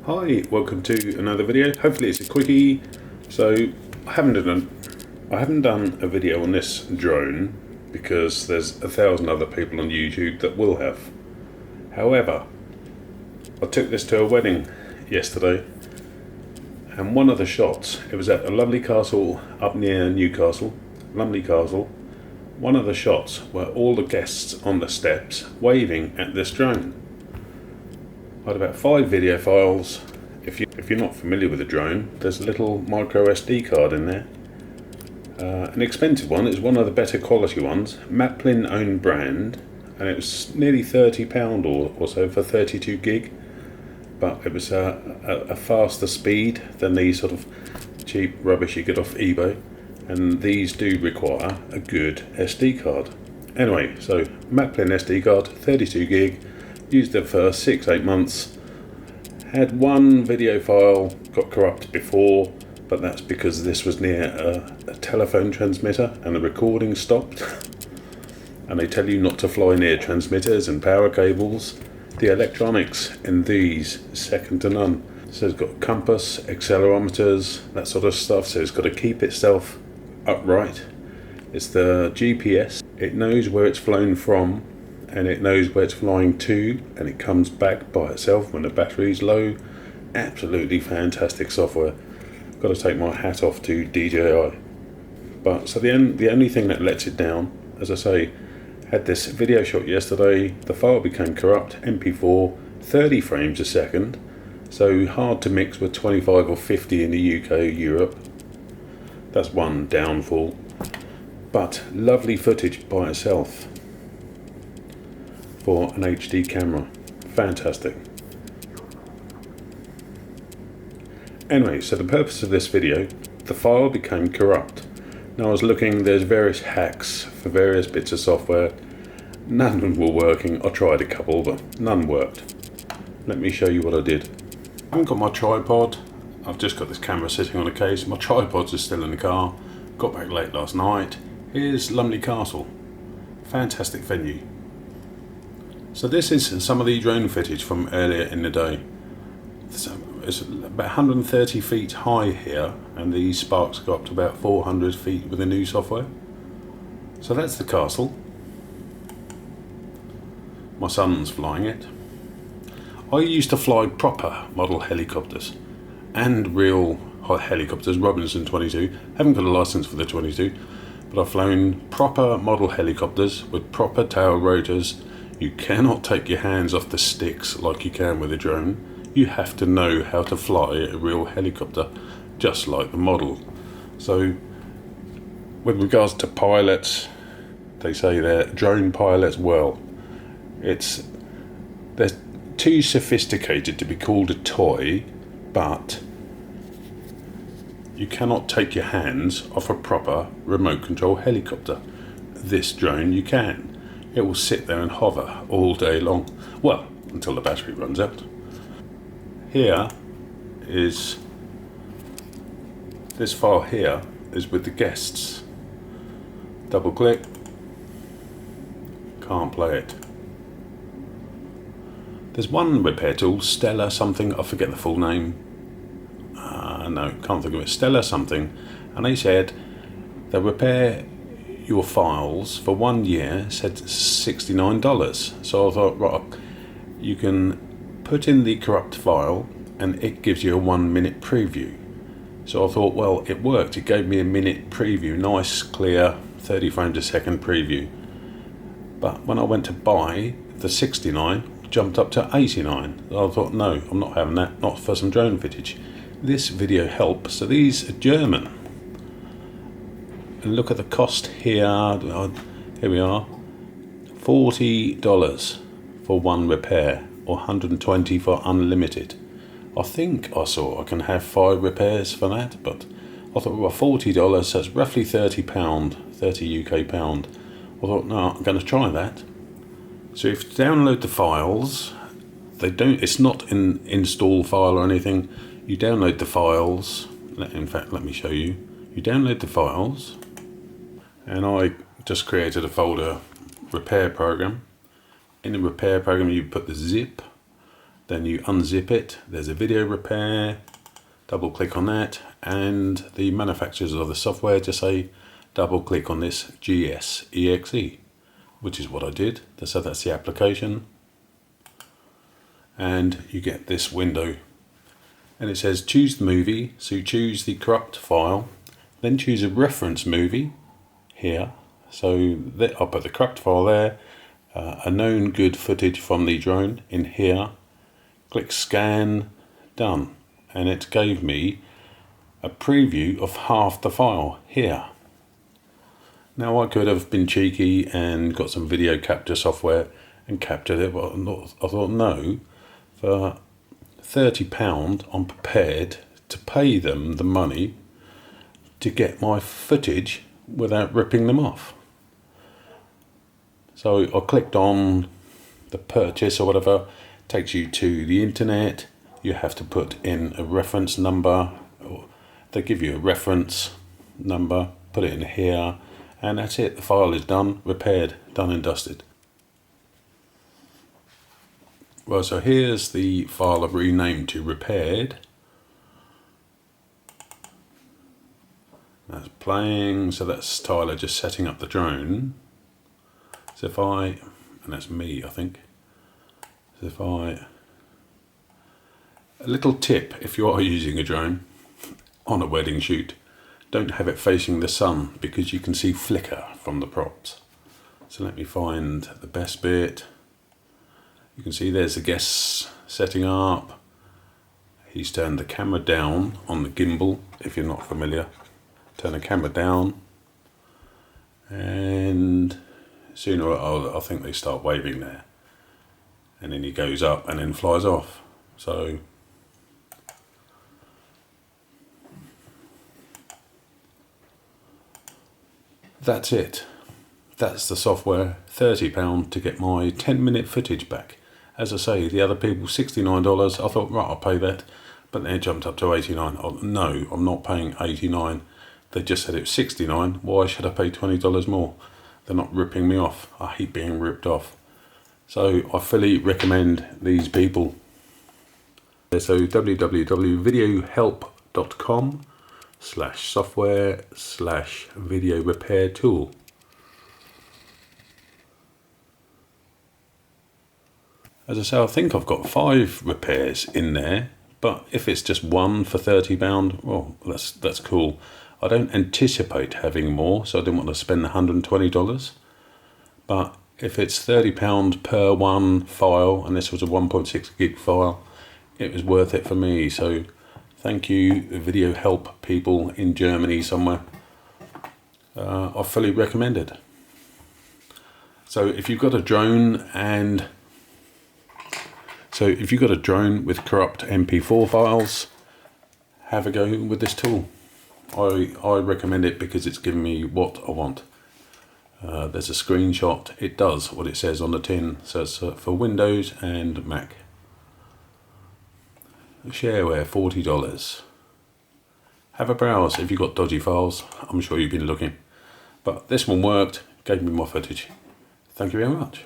Hi, welcome to another video. Hopefully it's a quickie. So I haven't done a video on this drone because there's 1,000 other people on YouTube that will have. However, I took this to a wedding yesterday, and one of the shots, it was at a lovely castle up near Newcastle, Lumley Castle. One of the shots were all the guests on the steps waving at this drone. I had about 5 video files. If you're not familiar with a drone, there's a little micro SD card in there. An expensive one. It's one of the better quality ones. Maplin own brand, and it was nearly £30 or so for 32 gig. But it was a faster speed than these sort of cheap rubbish you get off eBay, and these do require a good SD card. Anyway, so Maplin SD card, 32 gig. Used it for 6-8 months. Had one video file got corrupt before, but that's because this was near a telephone transmitter and the recording stopped. And they tell you not to fly near transmitters and power cables. The electronics in these is second to none. So it's got compass, accelerometers, that sort of stuff. So it's got to keep itself upright. It's the GPS. It knows where it's flown from, and it knows where it's flying to, and it comes back by itself when the battery's low. Absolutely fantastic software. Got to take my hat off to DJI. But so the only thing that lets it down, as I say, had this video shot yesterday. The file became corrupt, MP4, 30 frames a second, so hard to mix with 25 or 50 in the UK, Europe. That's one downfall. But lovely footage by itself. For an HD camera. Fantastic. Anyway, so the purpose of this video, the file became corrupt. Now I was looking, there's various hacks for various bits of software. None of them were working. I tried a couple, but none worked. Let me show you what I did. I haven't got my tripod. I've just got this camera sitting on a case. My tripods are still in the car. Got back late last night. Here's Lumley Castle. Fantastic venue. So this is some of the drone footage from earlier in the day. So it's about 130 feet high here, and these sparks go up to about 400 feet with the new software. So that's the castle. My son's flying it. I used to fly proper model helicopters and real helicopters, Robinson 22. Haven't got a license for the 22, but I've flown proper model helicopters with proper tail rotors. You cannot take your hands off the sticks like you can with a drone. You have to know how to fly a real helicopter, just like the model. So, with regards to pilots, they say they're drone pilots. Well, they're too sophisticated to be called a toy, but you cannot take your hands off a proper remote control helicopter. This drone you can. It will sit there and hover all day long. Well, until the battery runs out. Here is, this file here is with the guests. Double click. Can't play it. There's one repair tool, Stella something, I forget the full name. No, can't think of it. Stella something. And they said they repair your files for 1 year, said $69. So I thought, right, you can put in the corrupt file and it gives you a 1 minute preview. So I thought, well, it worked. It gave me a minute preview, nice, clear, 30 frames a second preview. But when I went to buy, the 69 jumped up to 89. So I thought, no, I'm not having that, not for some drone footage. This video helps. So these are German. And look at the cost here. Here we are. $40 for one repair, or $120 for unlimited. I think I saw I can have 5 repairs for that, but I thought, well, $40, so that's roughly £30, 30 UK pound. I thought, no, I'm going to try that. So if you download the files, it's not an install file or anything. You download the files. In fact, let me show you. You download the files, and I just created a folder, repair program. In the repair program, you put the zip, Then you unzip it, there's a video repair, double click on that, and the manufacturers of the software just say double click on this GS-EXE, which is what I did. So that's the application, and you get this window, and it says choose the movie. So you choose the corrupt file, then choose a reference movie here. So I'll put the corrupt file there, a known good footage from the drone in here, click scan, done, and it gave me a preview of half the file here. Now I could have been cheeky and got some video capture software and captured it, but I thought no, for £30 I'm prepared to pay them the money to get my footage without ripping them off. So I clicked on the purchase or whatever, takes you to the internet. You have to put in a reference number, or they give you a reference number, put it in here, and that's it. The file is done, repaired, done and dusted. Well, so here's the file I've renamed to repaired. That's playing, so that's Tyler just setting up the drone. So if I, and that's me I think, so if I, a little tip if you are using a drone on a wedding shoot, don't have it facing the sun because you can see flicker from the props. So let me find the best bit. You can see there's the guests setting up. He's turned the camera down on the gimbal, if you're not familiar. Turn the camera down, and sooner I think they start waving there, and then he goes up and then flies off. So that's it. That's the software. £30 to get my 10-minute footage back. As I say, the other people $69. I thought, right, I'll pay that, but then it jumped up to $89. Oh, no, I'm not paying $89. They just said it was $69. Why should I pay $20 more? They're not ripping me off. I hate being ripped off. So I fully recommend these people. So www.videohelp.com/software/video repair tool. As I say, I think I've got 5 repairs in there, but if it's just one for £30, well, that's cool. I don't anticipate having more, so I didn't want to spend $120. But if it's £30 per one file, and this was a 1.6 gig file, it was worth it for me. So thank you, Video Help people in Germany somewhere. I fully recommend it. So if you've got a drone with corrupt MP4 files, have a go with this tool. I recommend it because it's giving me what I want. There's a screenshot. It does what it says on the tin. So it's for Windows and Mac. Shareware, $40. Have a browse if you've got dodgy files. I'm sure you've been looking. But this one worked, gave me more footage. Thank you very much.